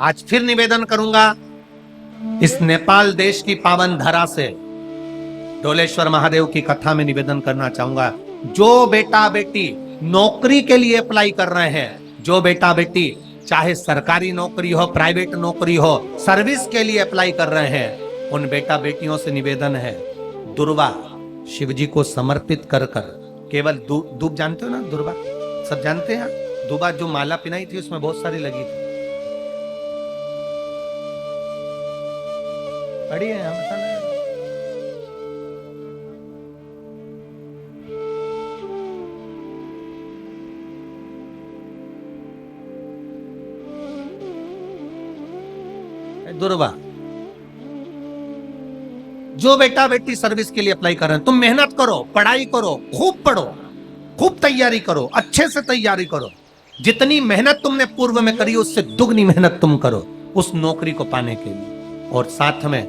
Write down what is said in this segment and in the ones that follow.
आज फिर निवेदन करूंगा इस नेपाल देश की पावन धरा से डोलेश्वर महादेव की कथा में निवेदन करना चाहूंगा। जो बेटा बेटी नौकरी के लिए अप्लाई कर रहे हैं, जो बेटा बेटी चाहे सरकारी नौकरी हो, प्राइवेट नौकरी हो, सर्विस के लिए अप्लाई कर रहे हैं, उन बेटा बेटियों से निवेदन है, दुर्वा शिव जी को समर्पित कर कर केवल दूब जानते हो ना, दुर्वा सब जानते हैं। दुर्वा जो माला पिनाई थी उसमें बहुत सारी लगी थी, पड़ी है हम बताना। दुर्वा जो बेटा बेटी सर्विस के लिए अप्लाई कर रहे हैं, तुम मेहनत करो, पढ़ाई करो, खूब पढ़ो, खूब तैयारी करो, अच्छे से तैयारी करो। जितनी मेहनत तुमने पूर्व में करी उससे दुगनी मेहनत तुम करो उस नौकरी को पाने के लिए। और साथ में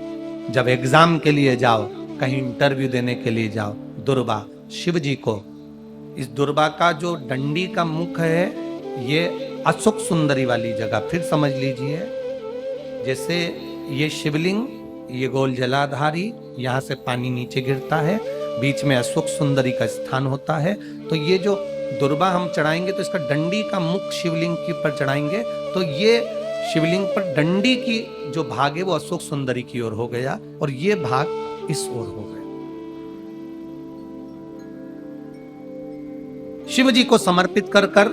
जब एग्जाम के लिए जाओ, कहीं इंटरव्यू देने के लिए जाओ, दुर्वा शिव जी को, इस दुर्वा का जो डंडी का मुख है ये अशोक सुंदरी वाली जगह, फिर समझ लीजिए जैसे ये शिवलिंग, ये गोल जलाधारी, यहाँ से पानी नीचे गिरता है, बीच में अशोक सुंदरी का स्थान होता है। तो ये जो दुर्वा हम चढ़ाएंगे तो इसका डंडी का मुख शिवलिंग के ऊपर चढ़ाएंगे तो ये शिवलिंग पर डंडी की जो भाग है वो अशोक सुंदरी की ओर हो गया और ये भाग इस ओर हो गया। शिव जी को समर्पित कर कर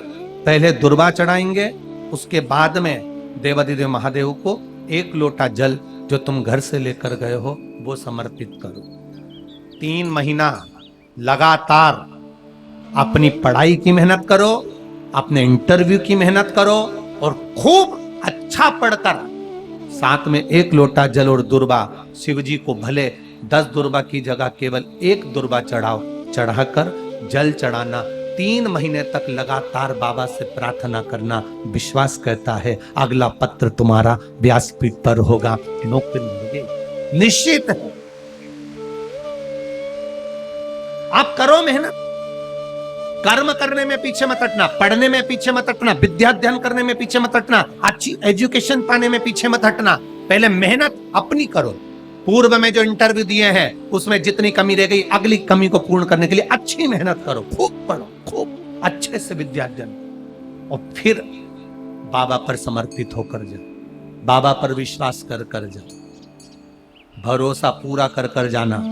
पहले दुर्वा चढ़ाएंगे, उसके बाद में देवाधिदेव महादेव को एक लोटा जल जो तुम घर से लेकर गए हो वो समर्पित करो। 3 महीना लगातार अपनी पढ़ाई की मेहनत करो, अपने इंटरव्यू की मेहनत करो और खूब अच्छा पढ़कर साथ में 1 लोटा जल और दुर्वा शिव जी को भले 10 दुर्वा की जगह केवल 1 दुर्वा चढ़ाओ, चढ़ाकर जल चढ़ाना। 3 महीने तक लगातार बाबा से प्रार्थना करना। विश्वास कहता है अगला पत्र तुम्हारा व्यासपीठ पर होगा, नौकरी मिलेगी, निश्चित है। आप करो मेहनत, कर्म करने में पीछे मत हटना, पढ़ने में पीछे मत हटना, विद्या अध्ययन करने में पीछे मत हटना, अच्छी एजुकेशन पाने में पीछे मत हटना। पहले मेहनत अपनी करो। पूर्व में जो इंटरव्यू दिए हैं उसमें जितनी कमी रह गई, अगली कमी को पूर्ण करने के लिए अच्छी मेहनत करो, खूब पढ़ो, खूब अच्छे से विद्या अध्ययन, और फिर बाबा पर समर्पित होकर जाओ, बाबा पर विश्वास कर कर जाओ, भरोसा पूरा कर कर जाना।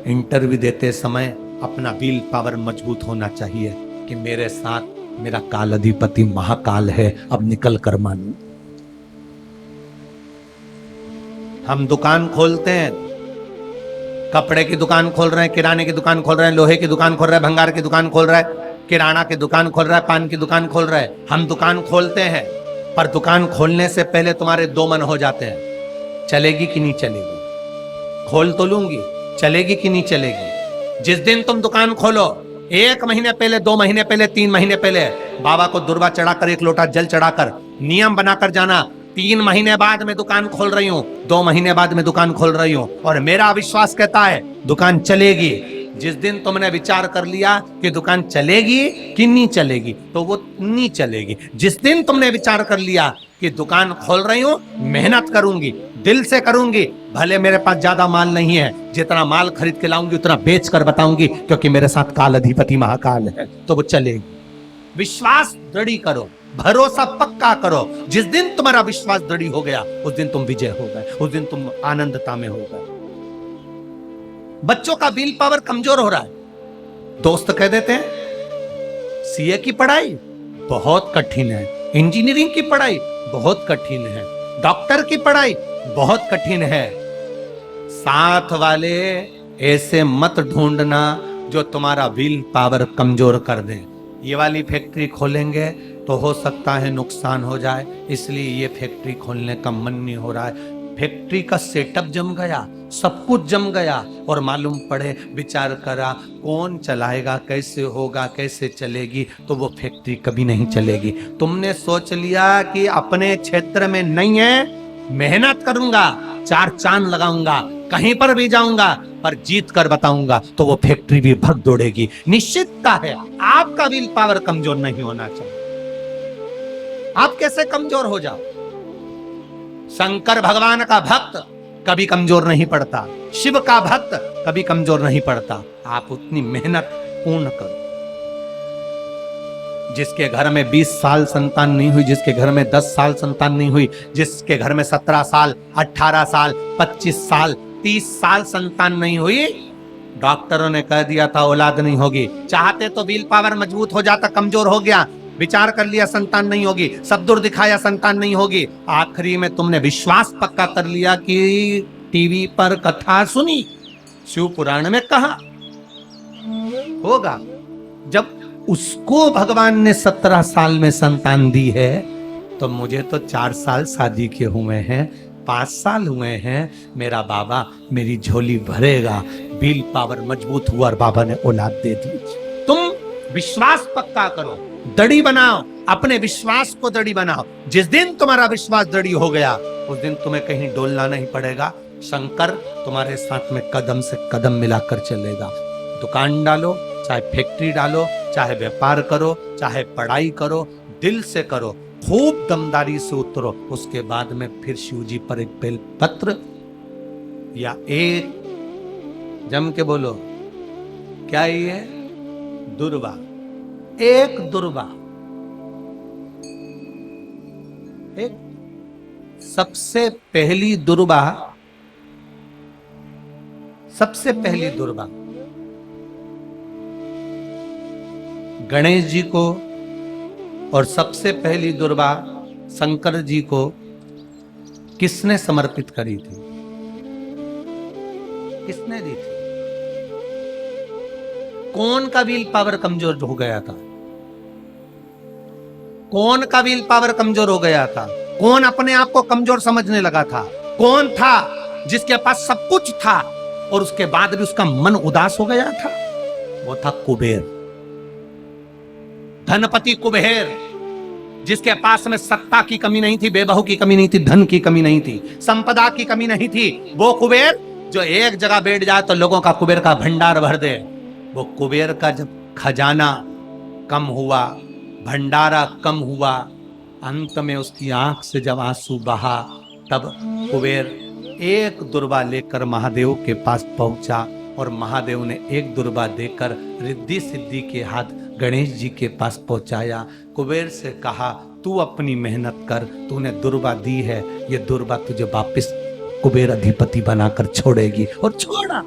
इंटरव्यू देते समय अपना विल पावर मजबूत होना चाहिए कि मेरे साथ मेरा काल अधिपति महाकाल है, अब निकल कर मानू। हम दुकान खोलते हैं, कपड़े की दुकान खोल रहे हैं, किराने की दुकान खोल रहे हैं, लोहे की दुकान खोल रहे हैं, भंगार की दुकान खोल रहे हैं, किराना की दुकान खोल रहा है, पान की दुकान खोल रहे हैं। हम दुकान खोलते हैं पर दुकान खोलने से पहले तुम्हारे 2 मन हो जाते हैं, चलेगी कि नहीं चलेगी, खोल तो लूंगी, चलेगी कि नहीं चलेगी। जिस दिन तुम दुकान खोलो 1 महीने पहले, 2 महीने पहले, 3 महीने पहले बाबा को दुर्वा चढ़ाकर 1 लोटा जल चढ़ाकर नियम बनाकर जाना, 3 महीने बाद मैं दुकान खोल रही हूँ, 2 महीने बाद मैं दुकान खोल रही हूँ और मेरा विश्वास कहता है दुकान चलेगी। जिस दिन तुमने विचार कर लिया कि दुकान चलेगी कि नहीं चलेगी तो वो नहीं चलेगी। जिस दिन तुमने विचार कर लिया कि दुकान खोल रही हूँ, मेहनत करूंगी, दिल से करूंगी, भले मेरे पास ज्यादा माल नहीं है, जितना माल खरीद के लाऊंगी उतना बेच कर बताऊंगी क्योंकि मेरे साथ काल अधिपति महाकाल है, तो वो चलेगी। विश्वास दृढ़ करो, भरोसा पक्का करो। जिस दिन तुम्हारा विश्वास दृढ़ हो गया उस दिन तुम विजय हो गए, उस दिन तुम आनंदता में हो गए। बच्चों का विल पावर कमजोर हो रहा है, दोस्त कह देते हैं सीए की पढ़ाई बहुत कठिन है, इंजीनियरिंग की पढ़ाई बहुत कठिन है, डॉक्टर की पढ़ाई बहुत कठिन है। साथ वाले ऐसे मत ढूंढना जो तुम्हारा विल पावर कमजोर कर दे। ये वाली फैक्ट्री खोलेंगे तो हो सकता है नुकसान हो जाए, इसलिए ये फैक्ट्री खोलने का मन नहीं हो रहा है। फैक्ट्री का सेटअप जम गया, सब कुछ जम गया और मालूम पड़े, विचार करा कौन चलाएगा, कैसे होगा, कैसे चलेगी, तो वो फैक्ट्री कभी नहीं चलेगी। तुमने सोच लिया कि अपने क्षेत्र में नहीं है, मेहनत करूंगा, 4 चांद लगाऊंगा, कहीं पर भी जाऊंगा पर जीत कर बताऊंगा, तो वो फैक्ट्री भी भग दौड़ेगी। निश्चितता है आपका विल पावर कमजोर नहीं होना चाहिए। आप कैसे कमजोर हो जाओ? शंकर भगवान का भक्त कभी कमजोर नहीं पड़ता, शिव का भक्त कभी कमजोर नहीं पड़ता। आप उतनी मेहनत पूर्ण करो। जिसके घर में 20 साल संतान नहीं हुई, जिसके घर में 10 साल संतान नहीं हुई, जिसके घर में 17 साल, 18 साल, 25 साल, 30 साल संतान नहीं हुई, डॉक्टरों ने कह दिया था औलाद नहीं होगी। चाहते तो विल पावर मजबूत हो जाता, कमजोर हो गया, विचार कर लिया संतान नहीं होगी, सब दूर दिखाया संतान नहीं होगी, आखिरी में तुमने विश्वास पक्का कर लिया कि टीवी पर कथा सुनी, शिव पुराण में कहा होगा। जब उसको भगवान ने 17 साल में संतान दी है, तो मुझे तो 4 साल शादी के हुए हैं, 5 साल हुए हैं, मेरा बाबा मेरी झोली भरेगा। विल पावर मजबूत हुआ और बाबा ने औलाद दे दी। तुम विश्वास पक्का करो, दड़ी बनाओ, अपने विश्वास को दड़ी बनाओ। जिस दिन तुम्हारा विश्वास दड़ी हो गया, उस दिन तुम्हें कहीं डोलना नहीं पड़ेगा। शंकर तुम्हारे साथ में कदम से कदम मिलाकर चलेगा। दुकान डालो, चाहे फैक्ट्री डालो, चाहे व्यापार करो, चाहे पढ़ाई करो, दिल से करो, खूब दमदारी से उतरो। उसके बाद में फिर शिव जी पर एक बेल पत्र या एक, जम के बोलो, क्या ये दुर्वा, एक दुर्वा, एक सबसे पहली दुर्वा, सबसे पहली दुर्वा गणेश जी को, और सबसे पहली दुर्वा शंकर जी को किसने समर्पित करी थी? किसने दी थी? कौन का विल पावर कमजोर हो गया था? कौन का विल पावर कमजोर हो गया था? कौन अपने आप को कमजोर समझने लगा था? कौन था जिसके पास सब कुछ था और उसके बाद भी उसका मन उदास हो गया था? वो था कुबेर, धनपति कुबेर, जिसके पास में सत्ता की कमी नहीं थी, बेबहू की कमी नहीं थी, धन की कमी नहीं थी, संपदा की कमी नहीं थी। वो कुबेर जो एक जगह बैठ जाए तो लोगों का कुबेर का भंडार भर दे। वो कुबेर का जब खजाना कम हुआ, भंडारा कम हुआ, अंत में उसकी आंख से जब आंसू बहा, तब कुबेर एक दुर्वा लेकर महादेव के पास पहुंचा और महादेव ने एक दुर्वा देकर रिद्धि सिद्धि के हाथ गणेश जी के पास पहुंचाया। कुबेर से कहा, तू अपनी मेहनत कर, तूने दुर्वा दी है, ये दुर्वा तुझे वापस कुबेर अधिपति बनाकर छोड़ेगी। और छोड़ा।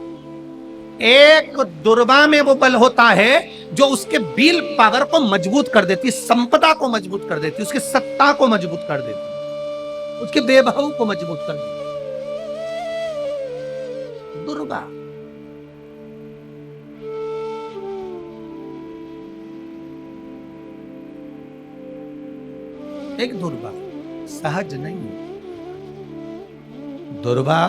एक दुर्वा में वो बल होता है जो उसके विल पावर को मजबूत कर देती, संपदा को मजबूत कर देती, उसकी सत्ता को मजबूत कर देती, उसके बेबहू को मजबूत कर देती। दुर्वा एक दुर्वा सहज नहीं है। दुर्वा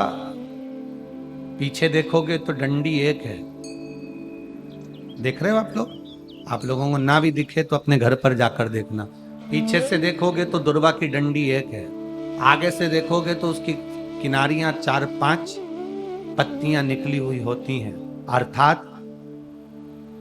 पीछे देखोगे तो डंडी एक है, देख रहे हो आप लोग? आप लोगों को ना भी दिखे तो अपने घर पर जाकर देखना। पीछे से देखोगे तो दुर्वा की डंडी एक है, आगे से देखोगे तो उसकी किनारियां 4-5 पत्तियां निकली हुई होती हैं। अर्थात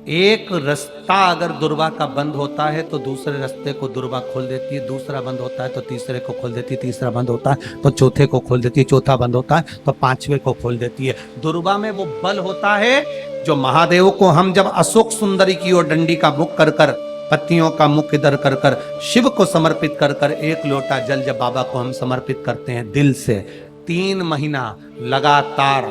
एक रास्ता अगर दुर्वा का बंद होता है तो दूसरे रास्ते को दुर्वा खोल देती है, दूसरा बंद होता है तो तीसरे को खोल देती है, तीसरा बंद होता है तो चौथे को खोल देती है, चौथा बंद होता है तो 5वें को खोल देती है। दुर्वा में वो बल होता है जो महादेव को हम जब अशोक सुंदरी की ओर डंडी का मुख कर कर, पत्तियों का मुख इधर कर कर, शिव को समर्पित कर कर, एक लोटा जल जब बाबा को हम समर्पित करते हैं दिल से, 3 महीना लगातार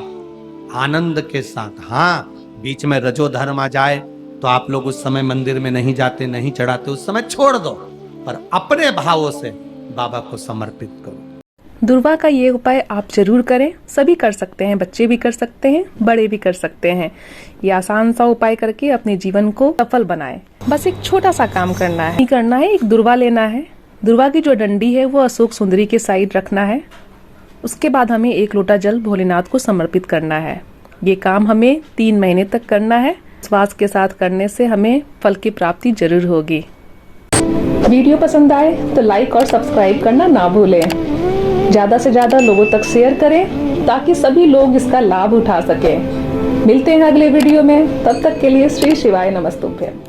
आनंद के साथ, हाँ बीच में रजो धर्म आ जाए तो आप लोग उस समय मंदिर में नहीं जाते, नहीं चढ़ाते, उस समय छोड़ दो, पर अपने भावों से बाबा को समर्पित करो। दुर्वा का ये उपाय आप जरूर करें, सभी कर सकते हैं, बच्चे भी कर सकते हैं, बड़े भी कर सकते हैं। ये आसान सा उपाय करके अपने जीवन को सफल बनाएं। बस एक छोटा सा काम करना है, एक दुर्वा लेना है, दुर्वा की जो डंडी है वो अशोक सुंदरी के साइड रखना है। उसके बाद हमें 1 लोटा जल भोलेनाथ को समर्पित करना है। ये काम हमें 3 महीने तक करना है। विश्वास के साथ करने से हमें फल की प्राप्ति जरूर होगी। वीडियो पसंद आए तो लाइक और सब्सक्राइब करना ना भूलें। ज़्यादा से ज़्यादा लोगों तक शेयर करें ताकि सभी लोग इसका लाभ उठा सकें। मिलते हैं अगले वीडियो में, तब तक के लिए श्री शिवाय नमस्तुभ्यं।